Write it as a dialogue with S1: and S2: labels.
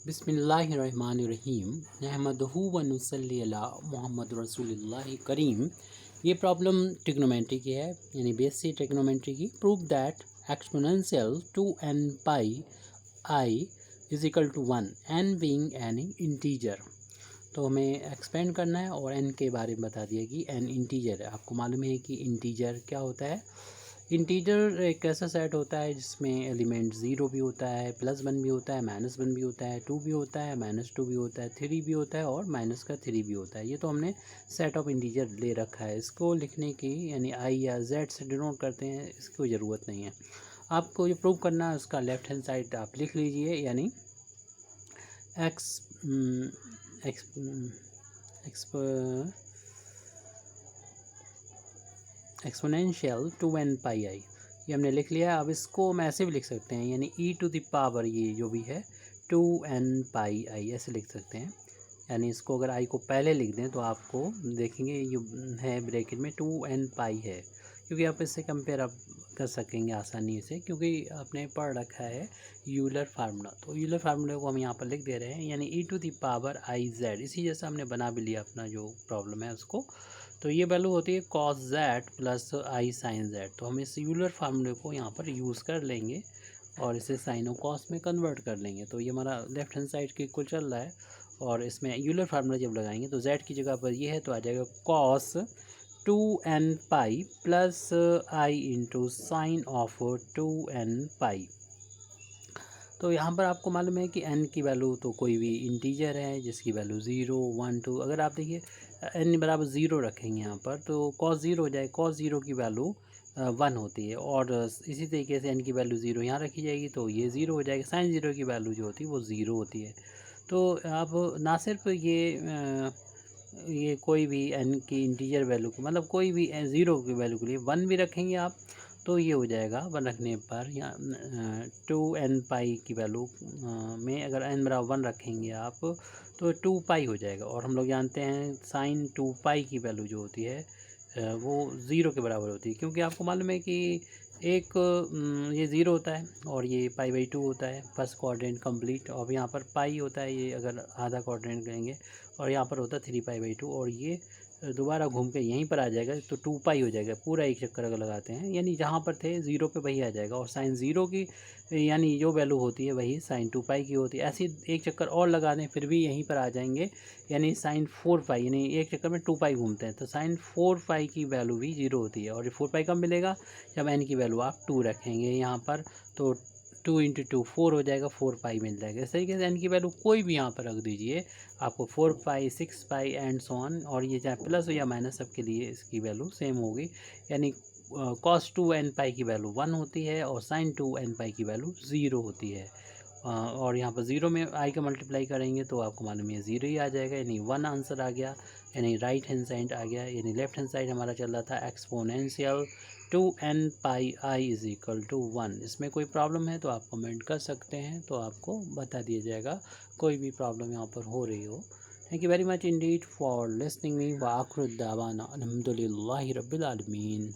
S1: बिस्मिल्लाहिर्रहमानिर्रहीम नहमदहू व नुसल्ली अला मुहम्मद रसूलुल्लाह करीम। ये प्रॉब्लम ट्रिग्नोमेट्री की है, यानी बेसिक ट्रिग्नोमेट्री की। Prove that exponential 2n pi i is equal to 1 n being an integer. तो हमें एक्सपेंड करना है और n के बारे में बता दिया कि n इंटीजर है। आपको मालूम है कि इंटीजर क्या होता है। इंटीजर एक ऐसा सेट होता है जिसमें एलिमेंट ज़ीरो भी होता है, +1 भी होता है, -1 भी होता है, 2 भी होता है, -2 भी होता है, 3 भी होता है और माइनस का 3 भी होता है। ये तो हमने सेट ऑफ इंटीजर ले रखा है। इसको लिखने की यानी आई या जेड से डिनोट करते हैं, इसकी कोई ज़रूरत नहीं है। आपको जो प्रूव करना है उसका लेफ्ट हैंड साइड आप लिख लीजिए, यानी एक्स एक्सपोनेंशियल 2n पाई आई, ये हमने लिख लिया है। अब इसको हम ऐसे भी लिख सकते हैं, यानी e टू द पावर ये जो भी है 2n पाई आई ऐसे लिख सकते हैं। यानी इसको अगर i को पहले लिख दें तो आपको देखेंगे ये है ब्रैकेट में 2n पाई है, क्योंकि आप इससे कंपेयर आप कर सकेंगे आसानी से, क्योंकि आपने पढ़ रखा है यूलर फार्मूला। तो यूलर फार्मूले को हम यहाँ पर लिख दे रहे हैं, यानी e to the power i z. इसी जैसा हमने बना भी लिया अपना जो प्रॉब्लम है उसको। तो ये वैल्यू होती है cos z प्लस आई साइन z। तो हम इस यूलर फार्मूले को यहाँ पर यूज़ कर लेंगे और इसे साइन और कॉस में कन्वर्ट कर लेंगे। तो ये हमारा लेफ्ट हैंड साइड के इक्वल चल रहा है, और इसमें यूलर फार्मूला जब लगाएंगे तो z की जगह पर ये है तो आ जाएगा cos 2n pi plus I into sine of 2n पाई। तो यहाँ पर आपको मालूम है कि n की वैल्यू तो कोई भी इंटीजर है जिसकी वैल्यू 0 1 2, अगर आप देखिए n बराबर 0 रखेंगे यहाँ पर तो cos 0 हो जाए। cos 0 की वैल्यू 1 होती है, और इसी तरीके से n की वैल्यू 0 यहाँ रखी जाएगी तो ये 0 हो जाएगा। साइन 0 की वैल्यू जो होती है वो 0 होती है। तो आप ना सिर्फ ये कोई भी n की इंटीजर वैल्यू को, मतलब कोई भी 0 की वैल्यू के लिए 1 भी रखेंगे आप तो ये हो जाएगा 1 रखने पर, या 2n पाई की वैल्यू में अगर n बराबर 1 रखेंगे आप तो 2 पाई हो जाएगा। और हम लोग जानते हैं साइन 2 पाई की वैल्यू जो होती है वो 0 के बराबर होती है, क्योंकि आपको मालूम है कि एक ये 0 होता है और ये π/2 होता है फर्स्ट क्वाड्रेंट कंप्लीट। और यहाँ पर पाई होता है, ये अगर आधा क्वाड्रेंट करेंगे, और यहाँ पर होता है 3π/2, और ये दोबारा घूम के यहीं पर आ जाएगा तो 2 पाई हो जाएगा। पूरा एक चक्कर अगर लगाते हैं यानी जहाँ पर थे 0 पे वही आ जाएगा, और साइन 0 की यानी जो वैल्यू होती है वही साइन 2 पाई की होती है। ऐसे एक चक्कर और लगा दें फिर भी यहीं पर आ जाएंगे, यानी साइन 4 पाई, यानी एक चक्कर में 2 पाई घूमते हैं तो साइन 4 पाई की वैल्यू भी 0 होती है। और ये 4 पाई कब मिलेगा, जब n की वैल्यू आप 2 रखेंगे यहाँ पर, तो 2 इंटू 2 4 हो जाएगा, 4 पाई मिल जाएगा। इस तरीके से n की वैल्यू कोई भी यहाँ पर रख दीजिए, आपको 4 पाई 6 पाई एंड सो ऑन, और ये चाहे प्लस हो या माइनस सबके लिए इसकी वैल्यू सेम होगी। यानी cos 2n पाई की वैल्यू 1 होती है और sin 2n पाई की वैल्यू 0 होती है। और यहाँ पर 0 में i का मल्टीप्लाई करेंगे तो आपको मालूम है 0 ही आ जाएगा, यानी 1 आंसर आ गया, यानी राइट हैंड साइड आ गया। यानी लेफ्ट हैंड साइड हमारा चल रहा था exponential 2n pi i is equal to 1। इसमें कोई प्रॉब्लम है तो आप कमेंट कर सकते हैं, तो आपको बता दिया जाएगा कोई भी प्रॉब्लम यहाँ पर हो रही हो। Thank you very much Indeed for listening me व आखिर दावाना अल्हम्दुलिल्लाहि रब्बिल आलमीन।